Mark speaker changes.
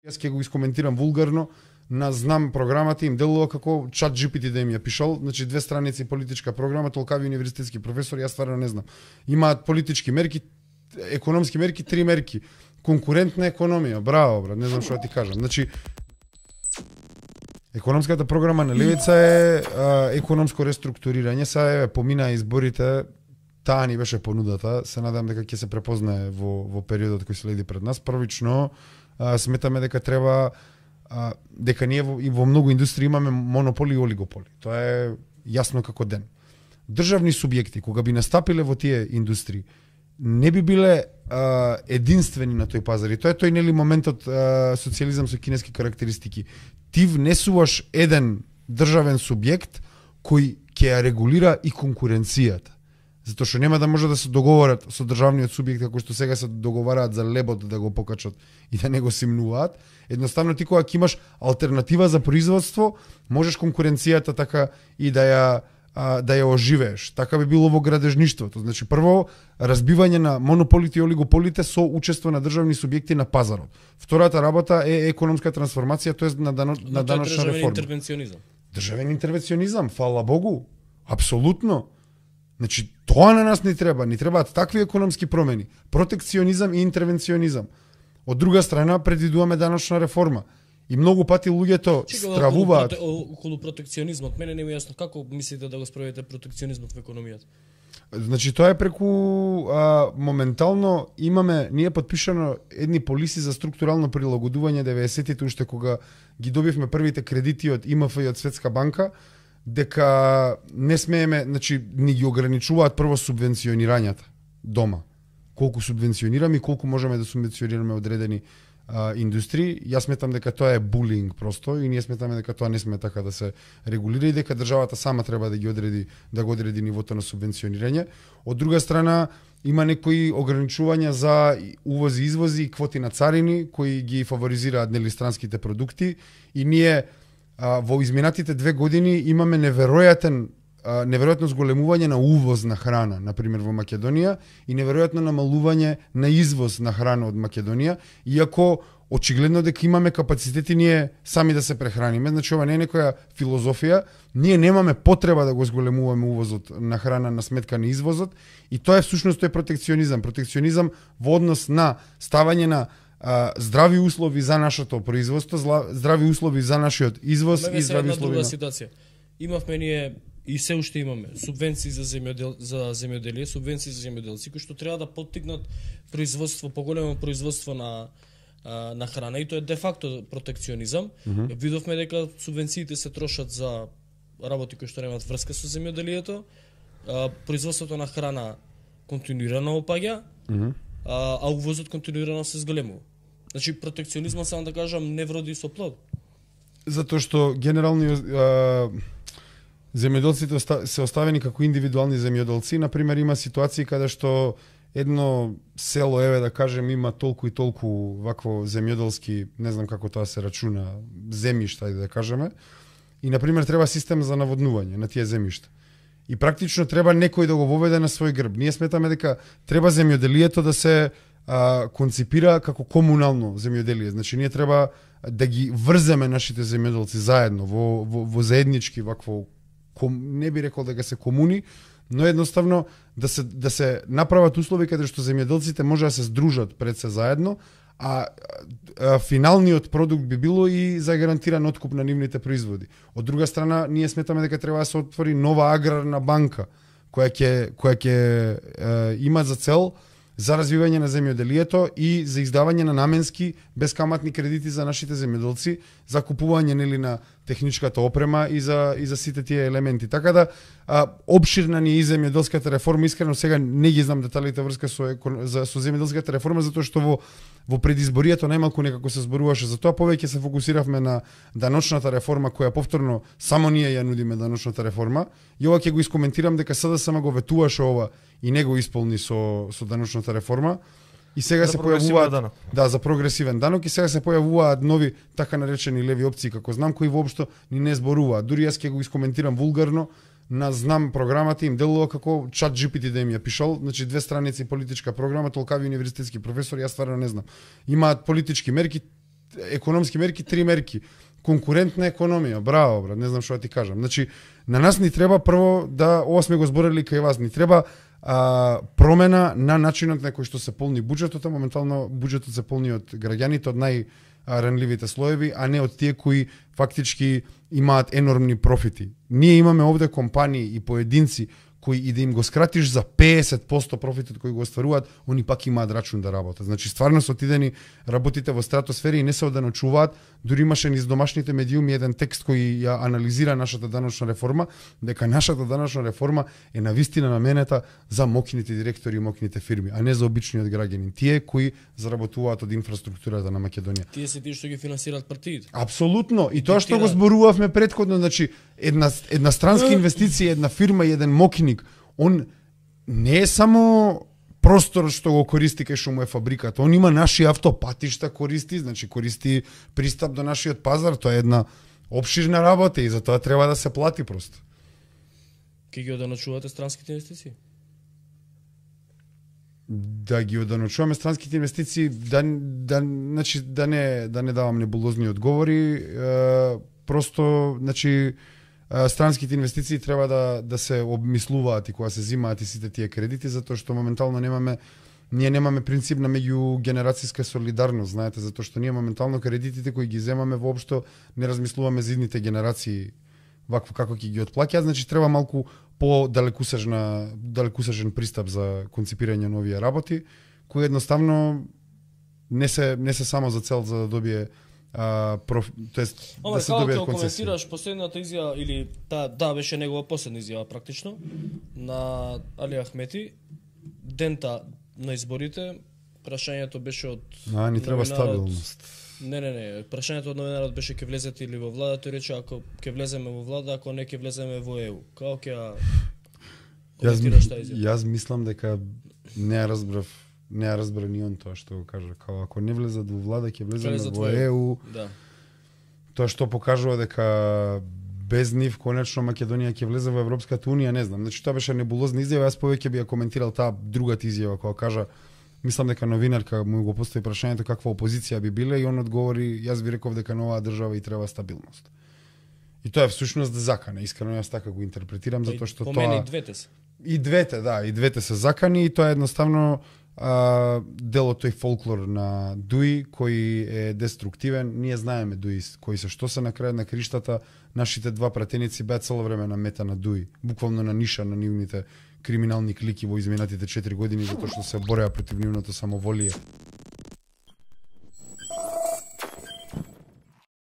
Speaker 1: Јас ќе го искоментирам вулгарно, на знам програмата им делува како чат GPT да им ја пишал, значи 2 страници политичка програма, толкави универзитетски професори, јас стварно не знам. Имаат политички мерки, економски мерки, 3 мерки. Конкурентна економија, браво брат, не знам што да ти кажам. Значи економската програма на левица е економско реструктурирање, сега помина изборите, таа ни беше понудата, се надам дека ќе се препознае во периодот кој следи пред нас. Првично сметаме дека треба дека ние во многу индустрии имаме монополи и олигополи. Тоа е јасно како ден. Државни субјекти кога би настапиле во тие индустрии не би биле единствени на тој пазар. И тоа е тој нели моментот социјализам со кинески карактеристики. Ти внесуваш еден државен субјект кој ќе ја регулира и конкуренцијата. Затоа што нема да може да се договорат со државниот субјект како што сега се договараат за лебот да го покачат и да не го симнуваат. Едноставно ти кога имаш алтернатива за производство, можеш конкуренцијата така и да ја оживееш. Така би било во градежништвото. Значи прво разбивање на монополите и олигополите со учество на државни субјекти на пазарот. Втората работа е економска трансформација, тоест на даночна реформа. Државен интервенционизам, фала Богу. Апсолутно. Значи тоа на нас ни треба, ни требаат такви економски промени, протекционизам и интервенционизам. Од друга страна предвидуваме даночна реформа. И многу пати луѓето стравуваат
Speaker 2: околу протекционизмот. Мене не ми е јасно како мислите да го спроведете протекционизмот во економијата.
Speaker 1: Значи тоа е преку моментално имаме ние подпишано едни полиси за структурално прилагодување 90-тите уште кога ги добивме првите кредити од ИМФ и од Светска банка, дека не смееме, значи ни ги ограничуваат прво субвенционирањата дома. Колку субвенционираме и колку можеме да субвенционираме одредени индустрии. Јас сметам дека тоа е булинг просто и ние сметаме дека тоа не сме така да се регулира и дека државата сама треба да го одреди нивото на субвенционирање. Од друга страна има некои ограничувања за увози, извози и квоти на царини кои ги фаворизираат нели странските продукти и ние во изминатите 2 години имаме неверојатно зголемување на увоз на храна, например во Македонија, и неверојатно намалување на извоз на храна од Македонија, иако очигледно дека имаме капацитети ние сами да се прехраниме. Значи ова не е некоја филозофија, ние немаме потреба да го зголемуваме увозот на храна на сметка на извозот и тоа е всушност тој протекционизам. Протекционизам во однос на ставање на здрави услови за нашето производство, здрави услови за нашиот извоз и здрави услови на
Speaker 2: ситуација. Имавме ние и се уште имаме субвенции за земјоделие, субвенции за земјоделци кои што треба да поттикнат производство, поголемо производство на храна и тоа е де факто протекционизам. Видовме дека субвенциите се трошат за работи кои што немаат врска со земјоделието. Производството на храна континуирано опаѓа, а увозот континуирано се зголемува. Значи протекционизмот, само да кажам, не вроди со плод.
Speaker 1: Затоа што генерално земјоделците се оставени како индивидуални земјоделци. Например, има ситуации каде што едно село, еве да кажем, има толку и толку вакво земјоделски, не знам како тоа се рачуна, земјишта, да кажеме. И например треба систем за наводнување на тие земјишта. И практично треба некој да го воведе на свој грб. Ние сметаме дека треба земјоделието да се конципира како комунално земјоделие. Значи ние треба да ги врземе нашите земјоделци заедно во заеднички вакво, не би рекол дека се комуни, но едноставно да се направат услови каде што земјоделците може да се здружат пред се заедно, а финалниот продукт би било и за гарантиран откуп на нивните производи. Од друга страна, ние сметаме дека треба да се отвори нова аграрна банка која ќе има за цел за развивање на земјоделието и за издавање на наменски бескаматни кредити за нашите земјоделци, за купување нели на техничката опрема и за сите тие елементи. Така да опширна ни е и земјоделската реформа. Искрено сега не ги знам деталите врска со земјоделската реформа, затоа што во предизборието најмалку некако се зборуваше за тоа, повеќе се фокусиравме на даночната реформа која повторно само ние ја нудиме даночната реформа. И ова ќе го искоментирам дека СДСМ го ветуваше ова и не го исполни со даночната реформа. И сега се појавуваат за прогресивен данок и сега се појавуваат нови така наречени леви опции како знам кои воопшто ни не зборуваат. Дури јас ќе го искоментирам вулгарно, на знам програмата им делува како чат GPT да им ја пишал, значи 2 страници политичка програма, толкави универзитетски професори, јас стварно не знам. Имаат политички мерки, економски мерки, 3 мерки. Конкурентна економија, браво, брат, не знам што да ти кажам. Значи, на нас ни треба прво да, ова сме го зборили кај вас, ни треба промена на начинот на кој што се полни буџетот, моментално буџетот се полни од граѓаните, од најранливите слоеви, а не од тие кои фактички имаат енормни профити. Ние имаме овде компании и поединци кои и да им го скратиш за 50% профитот кој го остваруваат, они пак имаат рачун да работат. Значи стварно се отидени работите во стратосфери и не се оданочуваат. Дури имаше низ домашните медиуми еден текст кој ја анализира нашата даночна реформа, дека нашата даночна реформа е навистина наменета за мокните директори и мокните фирми, а не за обичниот граѓанин, тие кои заработуваат од инфраструктурата на Македонија.
Speaker 2: Тие се тие што ги финансираат партиите.
Speaker 1: Апсолутно. И тоа што го зборувавме претходно, значи една странска инвестиција, една фирма и еден мокиник, он не е само простор што го користи кај што му е фабриката, он има наши автопатишта користи, значи користи пристап до нашиот пазар, тоа е една опширна работа и за тоа треба да се плати просто.
Speaker 2: Ке ги оданочувате странските инвестиции?
Speaker 1: Да ги оданочуваме странските инвестиции, значи да не давам небулозни одговори, просто значи странските инвестиции треба да се обмислуваат и кога се земаат и сите тие кредити, затоа што моментално ние немаме принцип на меѓугенерацијска солидарност, знаете, затоа што ние моментално кредитите кои ги земаме воопшто не размислуваме за идните генерации вакво како ќе ги отплаќаат, значи треба малку далекусежен пристап за конципирање на овие работи, кои едноставно не се само за цел за да добие тоест да се добијат концесии.
Speaker 2: Коментираш последната изјава или да беше негова последна изјава практично на Али Ахмети дента на изборите, прашањето беше од
Speaker 1: ни треба стабилност.
Speaker 2: Не, прашањето од новинарот беше ќе влезете или во владата, тој рече ако ќе влеземе во влада, ако не ќе влеземе во ЕУ. Како ќе коментираш таа изјава?
Speaker 1: Јас мислам дека не ја разбра ни он тоа што го кажа, као ако не влезат во влада ќе влеземе во ЕУ.
Speaker 2: Да.
Speaker 1: Тоа што покажува дека без нив конечно Македонија ќе влезе во Европската унија, не знам. Значи тоа беше небулозна изјава, јас повеќе би ја коментирал таа другата изјава кога кажа, мислам дека новинарка му го постави прашањето каква опозиција би биле и он одговори, јас би реков дека на оваа држава и треба стабилност. И тоа е всушност закана, искрено јас така го интерпретирам затоа што тоа
Speaker 2: помени и двете се.
Speaker 1: И двете се закани и тоа е едноставно дел од тој фолклор на Дуи кој е деструктивен. Ние знаеме Дуи кои се што се на крајот на криштата, нашите два пратеници беа цело време на мета на Дуи, буквално на ниша на нивните криминални клики во изминатите 4 години затоа што се бореа против нивното самоволие.